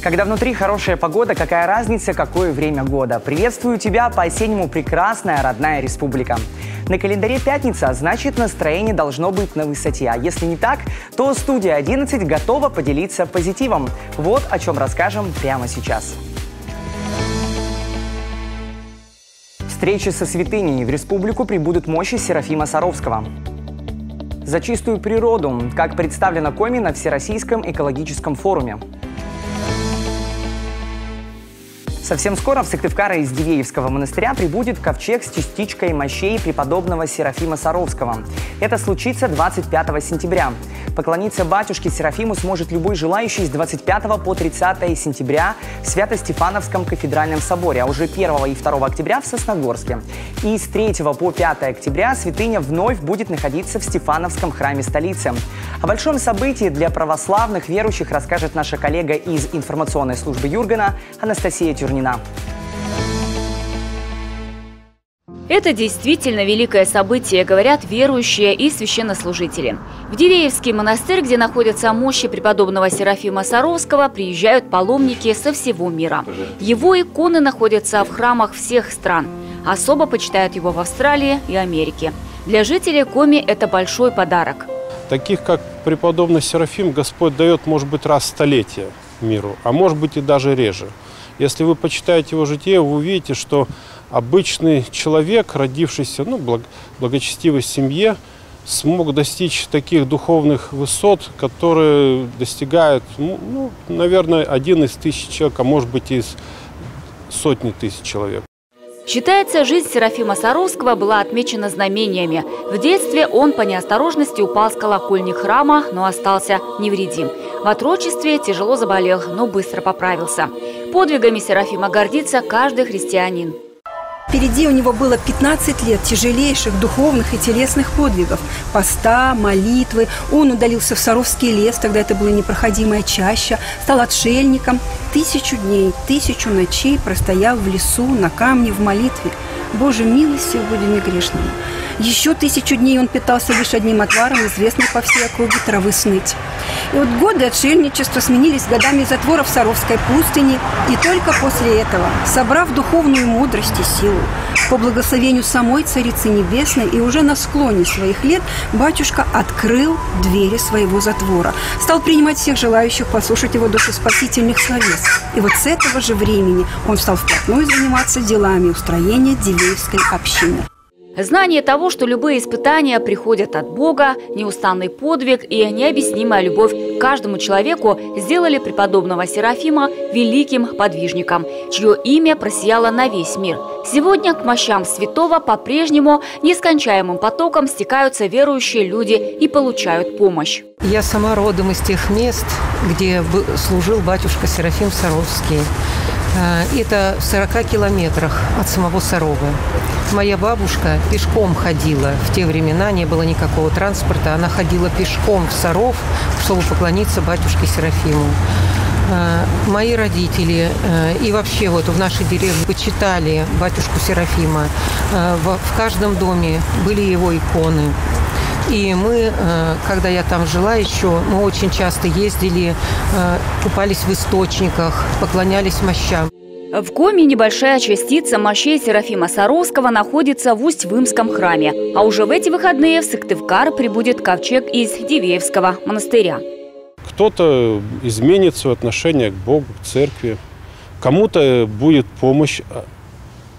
Когда внутри хорошая погода, какая разница, какое время года? Приветствую тебя по-осеннему прекрасная родная республика. На календаре пятница, а значит, настроение должно быть на высоте. А если не так, то студия 11 готова поделиться позитивом. Вот о чем расскажем прямо сейчас. Встреча со святыней. В республику прибудут мощи Серафима Саровского. За чистую природу, как представлена Коми на Всероссийском экологическом форуме. Совсем скоро в Сыктывкар из Дивеевского монастыря прибудет ковчег с частичкой мощей преподобного Серафима Саровского. Это случится 25 сентября. Поклониться батюшке Серафиму сможет любой желающий с 25 по 30 сентября в Свято-Стефановском кафедральном соборе, а уже 1 и 2 октября в Сосногорске. И с 3 по 5 октября святыня вновь будет находиться в Стефановском храме столицы. О большом событии для православных верующих расскажет наша коллега из информационной службы Юргена Анастасия Тюрнина. Это действительно великое событие, говорят верующие и священнослужители. В Дивеевский монастырь, где находятся мощи преподобного Серафима Саровского, приезжают паломники со всего мира. Его иконы находятся в храмах всех стран. Особо почитают его в Австралии и Америке. Для жителей Коми это большой подарок. Таких, как преподобный Серафим, Господь дает, может быть, раз в столетие миру, а может быть и даже реже. Если вы почитаете его житие, вы увидите, что обычный человек, родившийся в благочестивой семье, смог достичь таких духовных высот, которые достигают, наверное, 1 из 1000 человек, а может быть из сотни тысяч человек. Считается, жизнь Серафима Саровского была отмечена знамениями. В детстве он по неосторожности упал с колокольни храма, но остался невредим. В отрочестве тяжело заболел, но быстро поправился. Подвигами Серафима гордится каждый христианин. Впереди у него было 15 лет тяжелейших духовных и телесных подвигов. Поста, молитвы. Он удалился в Саровский лес, тогда это была непроходимая чаща. Стал отшельником. 1000 дней, 1000 ночей простоял в лесу, на камне, в молитве. Боже, милостив будем грешному. Еще 1000 дней он питался лишь одним отваром, известным по всей округе травы сныть. И вот годы отшельничества сменились годами затвора в Саровской пустыне. И только после этого, собрав духовную мудрость и силу, по благословению самой Царицы Небесной и уже на склоне своих лет, батюшка открыл двери своего затвора. Стал принимать всех желающих послушать его душеспасительных словес. И вот с этого же времени он стал вплотную заниматься делами устроения Дивеевской общины. Знание того, что любые испытания приходят от Бога, неустанный подвиг и необъяснимая любовь к каждому человеку сделали преподобного Серафима великим подвижником, чье имя просияло на весь мир. Сегодня к мощам святого по-прежнему нескончаемым потоком стекаются верующие люди и получают помощь. Я сама родом из тех мест, где служил батюшка Серафим Саровский. Это в 40 километрах от самого Сарова. Моя бабушка пешком ходила. В те времена не было никакого транспорта. Она ходила пешком в Саров, чтобы поклониться батюшке Серафиму. Мои родители и вообще вот в нашей деревне почитали батюшку Серафима. В каждом доме были его иконы. И мы, когда я там жила еще, мы очень часто ездили, купались в источниках, поклонялись мощам. В Коми небольшая частица мощей Серафима Саровского находится в Усть-Вымском храме. А уже в эти выходные в Сыктывкар прибудет ковчег из Дивеевского монастыря. Кто-то изменит свое отношение к Богу, к церкви. Кому-то будет помощь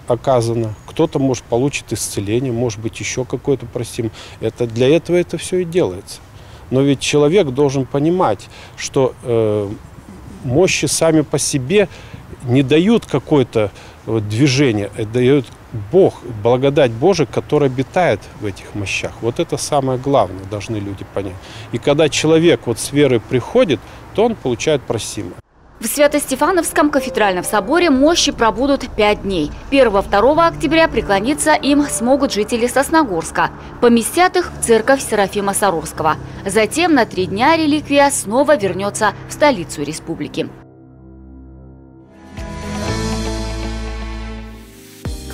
оказана. Кто-то, может, получит исцеление, может быть, еще какое-то простим. Для этого это все и делается. Но ведь человек должен понимать, что мощи сами по себе не дают какое-то движение, это дает Бог, благодать Божия, которая обитает в этих мощах. Вот это самое главное, должны люди понять. И когда человек с верой приходит, то он получает просимое. В Свято-Стефановском кафедральном соборе мощи пробудут 5 дней. 1-2 октября преклониться им смогут жители Сосногорска. Поместят их в церковь Серафима Саровского. Затем на 3 дня реликвия снова вернется в столицу республики.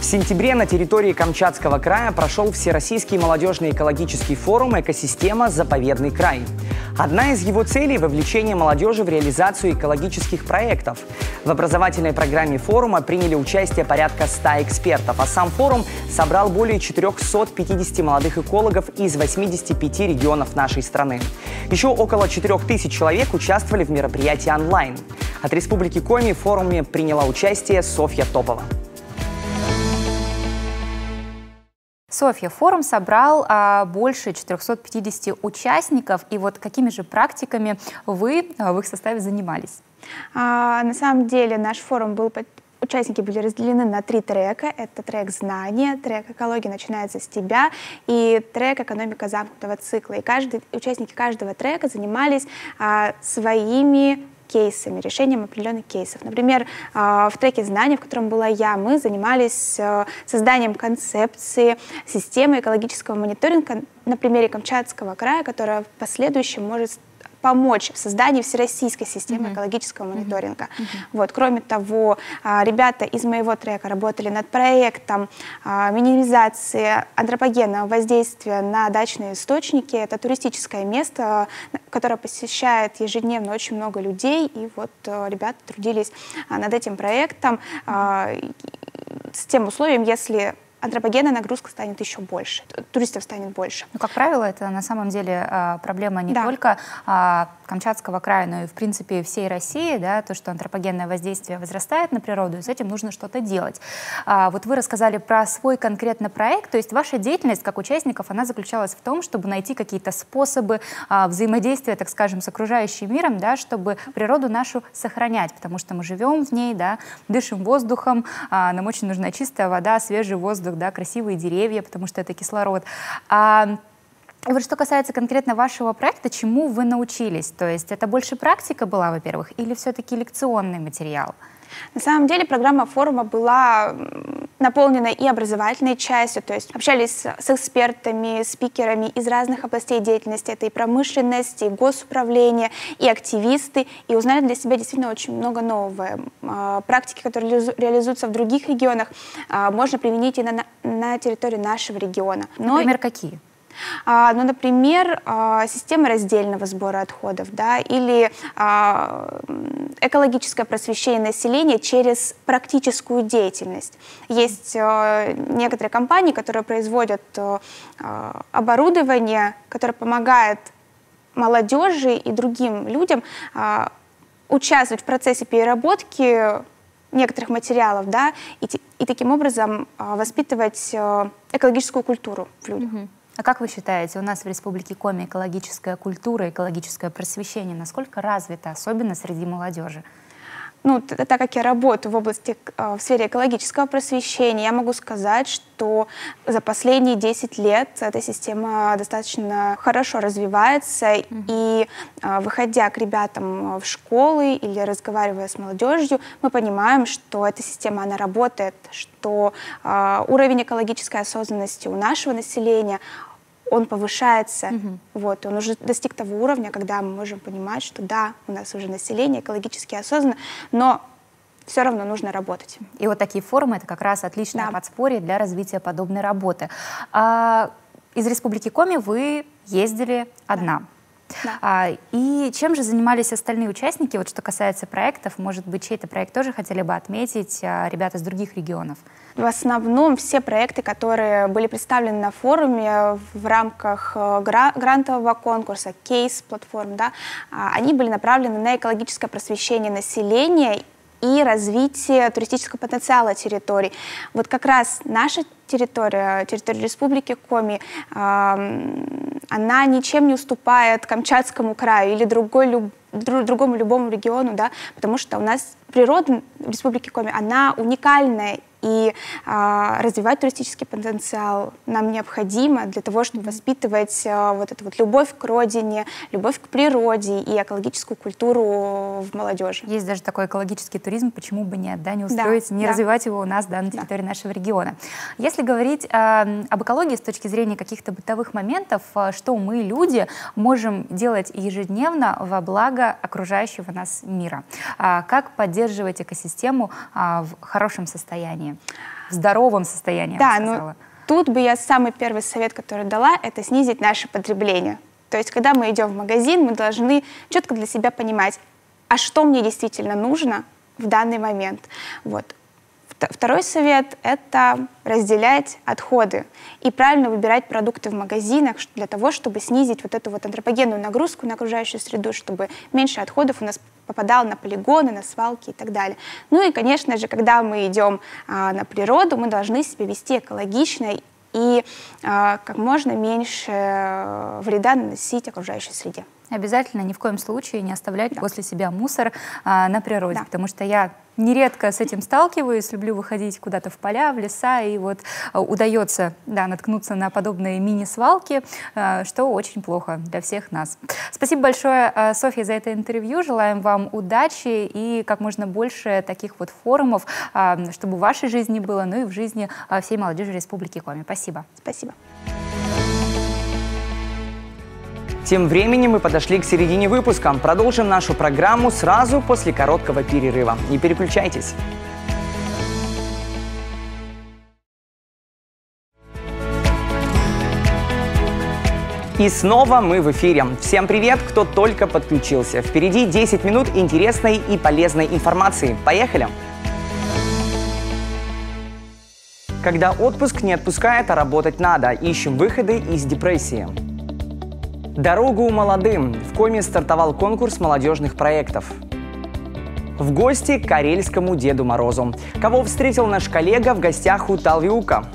сентябре на территории Камчатского края прошел Всероссийский молодежный экологический форум «Экосистема. Заповедный край». Одна из его целей – вовлечение молодежи в реализацию экологических проектов. В образовательной программе форума приняли участие порядка 100 экспертов, а сам форум собрал более 450 молодых экологов из 85 регионов нашей страны. Еще около 4000 человек участвовали в мероприятии онлайн. От Республики Коми в форуме приняла участие Софья Топова. Софья, форум собрал больше 450 участников. И вот какими же практиками вы в их составе занимались? На самом деле наш форум был... Участники были разделены на 3 трека. Это трек знания, трек экология начинается с тебя и трек экономика замкнутого цикла. И участники каждого трека занимались своими кейсами, решением определенных кейсов. Например, в треке знания, в котором была я, мы занимались созданием концепции системы экологического мониторинга на примере Камчатского края, которая в последующем может помочь в создании всероссийской системы экологического мониторинга. Вот. Кроме того, ребята из моего трека работали над проектом минимизации антропогенного воздействия на дачные источники. Это туристическое место, которое посещает ежедневно очень много людей. И вот ребята трудились над этим проектом с тем условием, если антропогенная нагрузка станет еще больше, туристов станет больше. Ну, как правило, это на самом деле проблема не только Камчатского края, но и, в принципе, всей России, да, то, что антропогенное воздействие возрастает на природу, и с этим нужно что-то делать. Вот вы рассказали про свой конкретный проект, то есть ваша деятельность как участников, она заключалась в том, чтобы найти какие-то способы взаимодействия, так скажем, с окружающим миром, да, чтобы природу нашу сохранять, потому что мы живем в ней, да, дышим воздухом, нам очень нужна чистая вода, свежий воздух, да, красивые деревья, потому что это кислород. И вот что касается конкретно вашего проекта, чему вы научились? То есть это больше практика была, во-первых, или все-таки лекционный материал? На самом деле программа форума была наполнена и образовательной частью, то есть общались с экспертами, спикерами из разных областей деятельности, это и промышленность, и госуправление, и активисты, и узнали для себя действительно очень много нового. Практики, которые реализуются в других регионах, можно применить и на территории нашего региона. Например, какие? Ну, например, система раздельного сбора отходов, да, или экологическое просвещение населения через практическую деятельность. Есть некоторые компании, которые производят оборудование, которое помогает молодежи и другим людям участвовать в процессе переработки некоторых материалов, да, и таким образом воспитывать экологическую культуру в людях. А как вы считаете, у нас в Республике Коми экологическая культура, экологическое просвещение насколько развито, особенно среди молодежи? Ну, так как я работаю в сфере экологического просвещения, я могу сказать, что за последние 10 лет эта система достаточно хорошо развивается, и выходя к ребятам в школы или разговаривая с молодежью, мы понимаем, что эта система, она работает, что уровень экологической осознанности у нашего населения, он повышается, вот, он уже достиг того уровня, когда мы можем понимать, что да, у нас уже население экологически осознанно, но все равно нужно работать. И вот такие форумы — это как раз отличное подспорье для развития подобной работы. Из Республики Коми вы ездили одна. И чем же занимались остальные участники? Вот что касается проектов, может быть, чей-то проект тоже хотели бы отметить ребята из других регионов? В основном все проекты, которые были представлены на форуме в рамках грантового конкурса, кейс-платформ, да, они были направлены на экологическое просвещение населения и развитие туристического потенциала территорий. Вот как раз наша территория Республики Коми, она ничем не уступает Камчатскому краю или другому любому региону, да, потому что у нас природа в Республике Коми, она уникальная, и развивать туристический потенциал нам необходимо для того, чтобы воспитывать вот эту вот любовь к родине, любовь к природе и экологическую культуру в молодежи. Есть даже такой экологический туризм, почему бы не устроить, не развивать его у нас, на территории нашего региона. Если говорить об экологии с точки зрения каких-то бытовых моментов, что мы, люди, можем делать ежедневно во благо окружающего нас мира? Как поддерживать экосистему в хорошем состоянии? в здоровом состоянии, я бы сказала. Тут бы я самый первый совет, который дала, это снизить наше потребление. То есть, когда мы идем в магазин, мы должны четко для себя понимать, а что мне действительно нужно в данный момент. Вот. Второй совет – это разделять отходы и правильно выбирать продукты в магазинах для того, чтобы снизить вот эту вот антропогенную нагрузку на окружающую среду, чтобы меньше отходов у нас попадало на полигоны, на свалки и так далее. Ну и, конечно же, когда мы идем на природу, мы должны себя вести экологично и как можно меньше вреда наносить окружающей среде. Обязательно ни в коем случае не оставлять после себя мусор на природе, потому что я нередко с этим сталкиваюсь, люблю выходить куда-то в поля, в леса, и вот удается наткнуться на подобные мини-свалки, что очень плохо для всех нас. Спасибо большое, Софья, за это интервью. Желаем вам удачи и как можно больше таких вот форумов, чтобы в вашей жизни было, ну и в жизни всей молодежи Республики Коми. Спасибо. Спасибо. Тем временем мы подошли к середине выпуска. Продолжим нашу программу сразу после короткого перерыва. Не переключайтесь. И снова мы в эфире. Всем привет, кто только подключился. Впереди 10 минут интересной и полезной информации. Поехали! Когда отпуск не отпускает, а работать надо. Ищем выходы из депрессии. Дорогу молодым. В Коми стартовал конкурс молодежных проектов. В гости к карельскому Деду Морозу. Кого встретил наш коллега в гостях у Талвиука?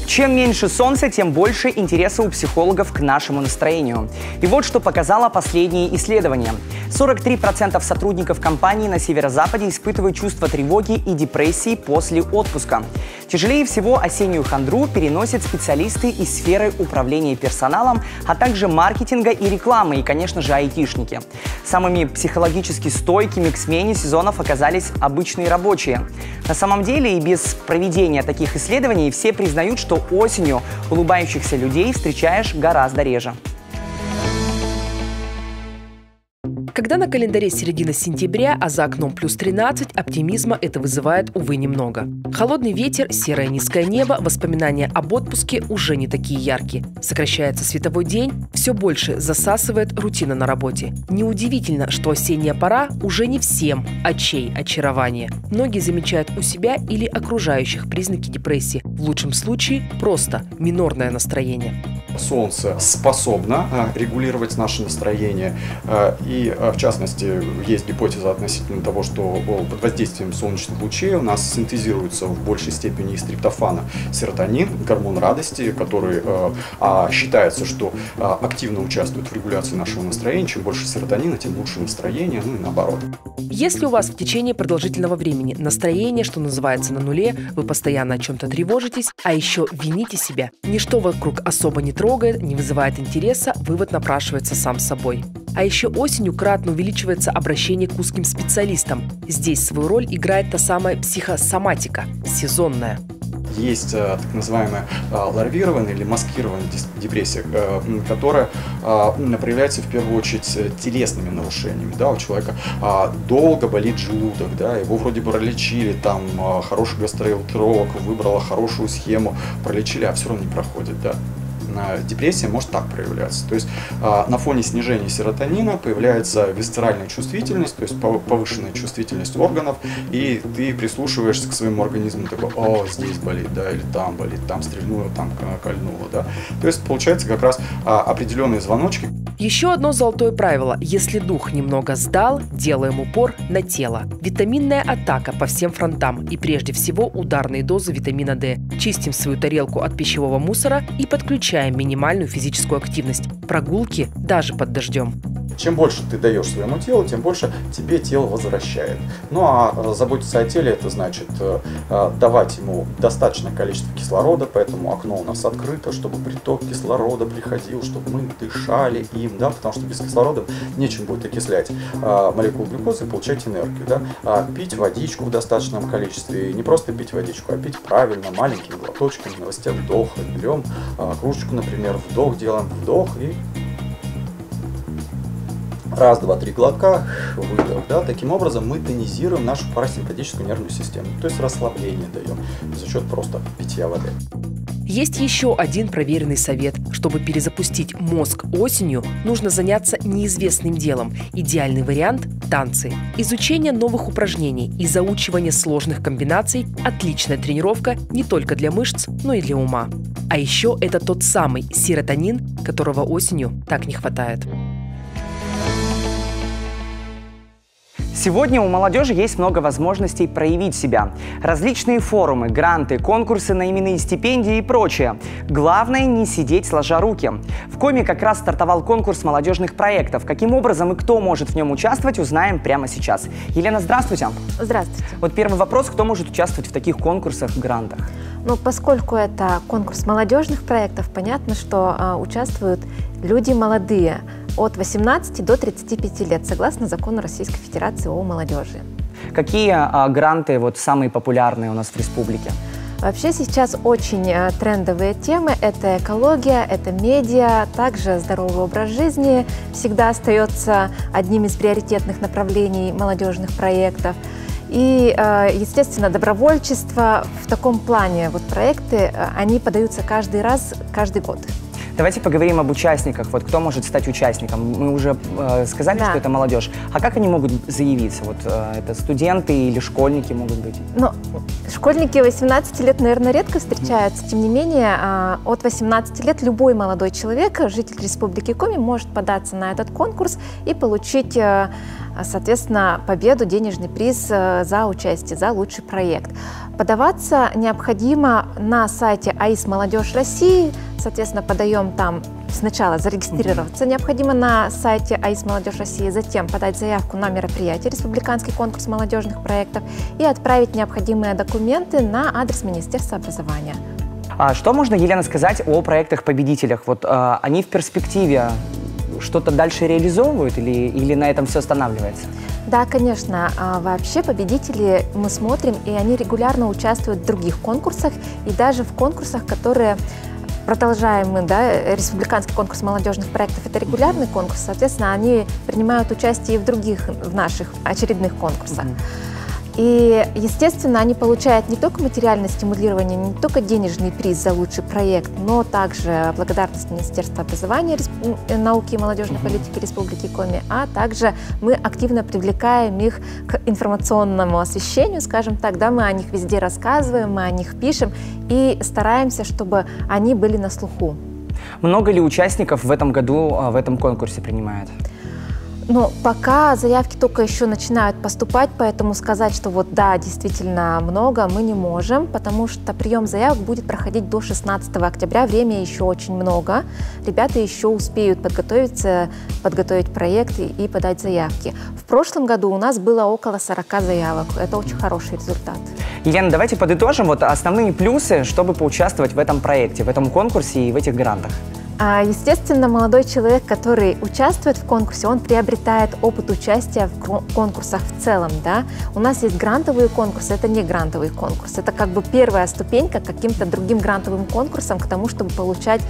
Чем меньше солнца, тем больше интереса у психологов к нашему настроению. И вот что показало последнее исследование. 43% сотрудников компании на Северо-Западе испытывают чувство тревоги и депрессии после отпуска. Тяжелее всего осеннюю хандру переносят специалисты из сферы управления персоналом, а также маркетинга и рекламы, и, конечно же, айтишники. Самыми психологически стойкими к смене сезонов оказались обычные рабочие. На самом деле и без проведения таких исследований все признают, что осенью улыбающихся людей встречаешь гораздо реже. Когда на календаре середина сентября, а за окном плюс 13, оптимизма это вызывает, увы, немного. Холодный ветер, серое низкое небо, воспоминания об отпуске уже не такие яркие. Сокращается световой день, все больше засасывает рутина на работе. Неудивительно, что осенняя пора уже не всем, а чей очарование. Многие замечают у себя или окружающих признаки депрессии. В лучшем случае просто минорное настроение. Солнце способно регулировать наше настроение, и в частности есть гипотеза относительно того, что под воздействием солнечных лучей у нас синтезируется в большей степени из триптофана серотонин, гормон радости, который считается, что активно участвует в регуляции нашего настроения. Чем больше серотонина, тем лучше настроение, ну и наоборот. Если у вас в течение продолжительного времени настроение, что называется, на нуле, вы постоянно о чем-то тревожитесь, а еще вините себя, ничто вокруг особо не трогает, не вызывает интереса, вывод напрашивается сам собой. А еще осенью кратно увеличивается обращение к узким специалистам. Здесь свою роль играет та самая психосоматика, сезонная. Есть так называемая ларвированная или маскированная депрессия, которая проявляется в первую очередь телесными нарушениями. Да, у человека долго болит желудок, да, его вроде бы пролечили, там хороший гастроэнтеролог выбрала хорошую схему, пролечили, а все равно не проходит. Да. Депрессия может так проявляться. То есть на фоне снижения серотонина появляется висцеральная чувствительность, то есть повышенная чувствительность органов, и ты прислушиваешься к своему организму, такой: о, здесь болит, да, или там болит, там стрельнуло, там кольнуло, да. То есть получается как раз определенные звоночки. Еще одно золотое правило: если дух немного сдал, делаем упор на тело. Витаминная атака по всем фронтам, и прежде всего ударные дозы витамина D. Чистим свою тарелку от пищевого мусора и подключаем минимальную физическую активность. Прогулки даже под дождем. Чем больше ты даешь своему телу, тем больше тебе тело возвращает. Ну а заботиться о теле — это значит давать ему достаточное количество кислорода, поэтому окно у нас открыто, чтобы приток кислорода приходил, чтобы мы дышали им, да, потому что без кислорода нечем будет окислять молекулы глюкозы и получать энергию. Да. Пить водичку в достаточном количестве, и не просто пить водичку, а пить правильно, маленькими глоточками, на высоте вдоха. Берем кружечку, например, вдох, делаем вдох и Раз, два, три глотка, выдох. Да? Таким образом мы тонизируем нашу парасимпатическую нервную систему, то есть расслабление даем за счет просто питья воды. Есть еще один проверенный совет. Чтобы перезапустить мозг осенью, нужно заняться неизвестным делом. Идеальный вариант – танцы. Изучение новых упражнений и заучивание сложных комбинаций – отличная тренировка не только для мышц, но и для ума. А еще это тот самый серотонин, которого осенью так не хватает. Сегодня у молодежи есть много возможностей проявить себя. Различные форумы, гранты, конкурсы на именные стипендии и прочее. Главное не сидеть сложа руки. В Коми как раз стартовал конкурс молодежных проектов. Каким образом и кто может в нем участвовать, узнаем прямо сейчас. Елена, здравствуйте. Здравствуйте. Вот первый вопрос, кто может участвовать в таких конкурсах, грантах? Ну, поскольку это конкурс молодежных проектов, понятно, что участвуют люди молодые, от 18 до 35 лет, согласно закону Российской Федерации о молодежи. Какие гранты самые популярные у нас в республике? Вообще сейчас очень трендовые темы. Это экология, это медиа, также здоровый образ жизни всегда остается одним из приоритетных направлений молодежных проектов. И, естественно, добровольчество. В таком плане проекты, они подаются каждый год. Давайте поговорим об участниках. Кто может стать участником? Мы уже сказали, что это молодежь. А как они могут заявиться? Это студенты или школьники могут быть? Ну, школьники 18 лет, наверное, редко встречаются. Тем не менее, от 18 лет любой молодой человек, житель Республики Коми, может податься на этот конкурс и получить, соответственно, победу, денежный приз за участие, за лучший проект. Подаваться необходимо на сайте АИС «Молодежь России». Соответственно, подаем там сначала зарегистрироваться необходимо на сайте АИС «Молодежь России», затем подать заявку на мероприятие «Республиканский конкурс молодежных проектов» и отправить необходимые документы на адрес Министерства образования. А что можно, Елена, сказать о проектах-победителях? Они в перспективе что-то дальше реализовывают или на этом все останавливается? Да, конечно. Вообще победители мы смотрим, и они регулярно участвуют в других конкурсах, и даже в конкурсах, которые продолжаем мы, Республиканский конкурс молодежных проектов – это регулярный конкурс, соответственно, они принимают участие и в наших очередных конкурсах. И, естественно, они получают не только материальное стимулирование, не только денежный приз за лучший проект, но также благодарность Министерства образования, науки и молодежной политики Республики Коми, а также мы активно привлекаем их к информационному освещению, скажем так, мы о них везде рассказываем, мы о них пишем и стараемся, чтобы они были на слуху. Много ли участников в этом году в этом конкурсе принимают? Но пока заявки только еще начинают поступать, поэтому сказать, что да, действительно много, мы не можем, потому что прием заявок будет проходить до 16 октября, время еще очень много. Ребята еще успеют подготовить проекты и подать заявки. В прошлом году у нас было около 40 заявок, это очень хороший результат. Елена, давайте подытожим основные плюсы, чтобы поучаствовать в этом проекте, в этом конкурсе и в этих грантах. Естественно, молодой человек, который участвует в конкурсе, он приобретает опыт участия в конкурсах в целом. У нас есть грантовые конкурсы, это не грантовый конкурс. Это первая ступенька к каким-то другим грантовым конкурсам, к тому, чтобы получать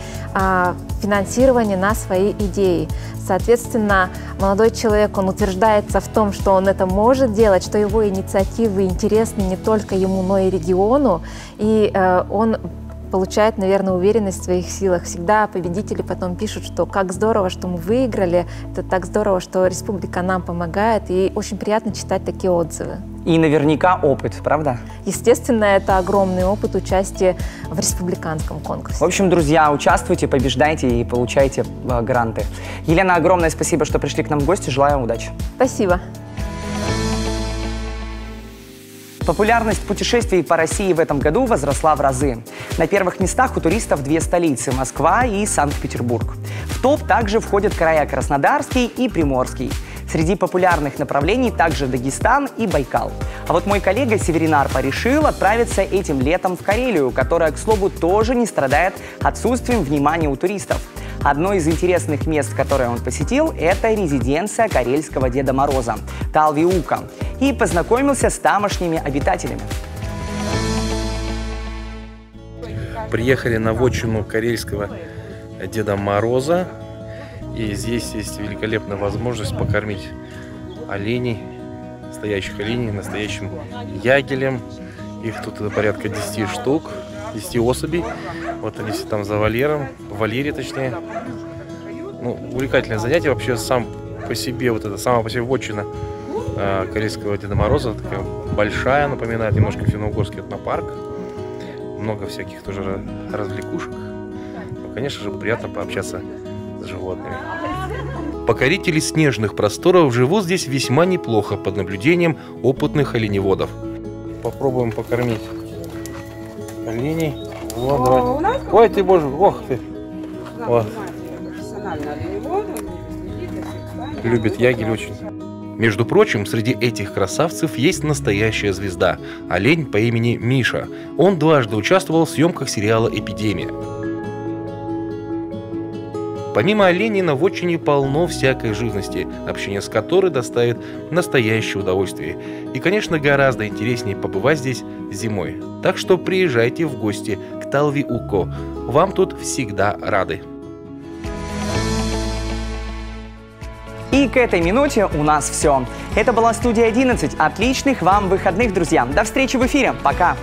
финансирование на свои идеи. Соответственно, молодой человек, он утверждается в том, что он это может делать, что его инициативы интересны не только ему, но и региону, и он получает, наверное, уверенность в своих силах. Всегда победители потом пишут, что как здорово, что мы выиграли, это так здорово, что республика нам помогает, и очень приятно читать такие отзывы. И наверняка опыт, правда? Естественно, это огромный опыт участия в республиканском конкурсе. В общем, друзья, участвуйте, побеждайте и получайте гранты. Елена, огромное спасибо, что пришли к нам в гости. Желаю удачи. Спасибо. Популярность путешествий по России в этом году возросла в разы. На первых местах у туристов две столицы – Москва и Санкт-Петербург. В топ также входят края Краснодарский и Приморский. Среди популярных направлений также Дагестан и Байкал. А мой коллега Северин решил отправиться этим летом в Карелию, которая, к слову, тоже не страдает отсутствием внимания у туристов. Одно из интересных мест, которое он посетил, это резиденция карельского Деда Мороза – Талвиука, и познакомился с тамошними обитателями. Приехали на вотчину карельского Деда Мороза. И здесь есть великолепная возможность покормить оленей, настоящих оленей, настоящим ягелем. Их тут порядка 10 штук, 10 особей. Вот они все там за вольером, в вольере точнее. Ну, увлекательное занятие. Вообще сам по себе, вот это сама по себе вотчина Карельского Деда Мороза, такая большая, напоминает немножко Финно-Угорский этнопарк. Много всяких тоже развлекушек. Ну, конечно же, приятно пообщаться с животными. Покорители снежных просторов живут здесь весьма неплохо под наблюдением опытных оленеводов. Попробуем покормить оленей. Вот, давай. Ой, ты боже, ох ты. Вот. Любит ягель очень. Между прочим, среди этих красавцев есть настоящая звезда – олень по имени Миша. Он дважды участвовал в съемках сериала «Эпидемия». Помимо оленей на вотчине полно всякой живности, общение с которой доставит настоящее удовольствие. И, конечно, гораздо интереснее побывать здесь зимой. Так что приезжайте в гости к Талви-Уко. Вам тут всегда рады. И к этой минуте у нас все. Это была студия 11. Отличных вам выходных, друзья. До встречи в эфире. Пока.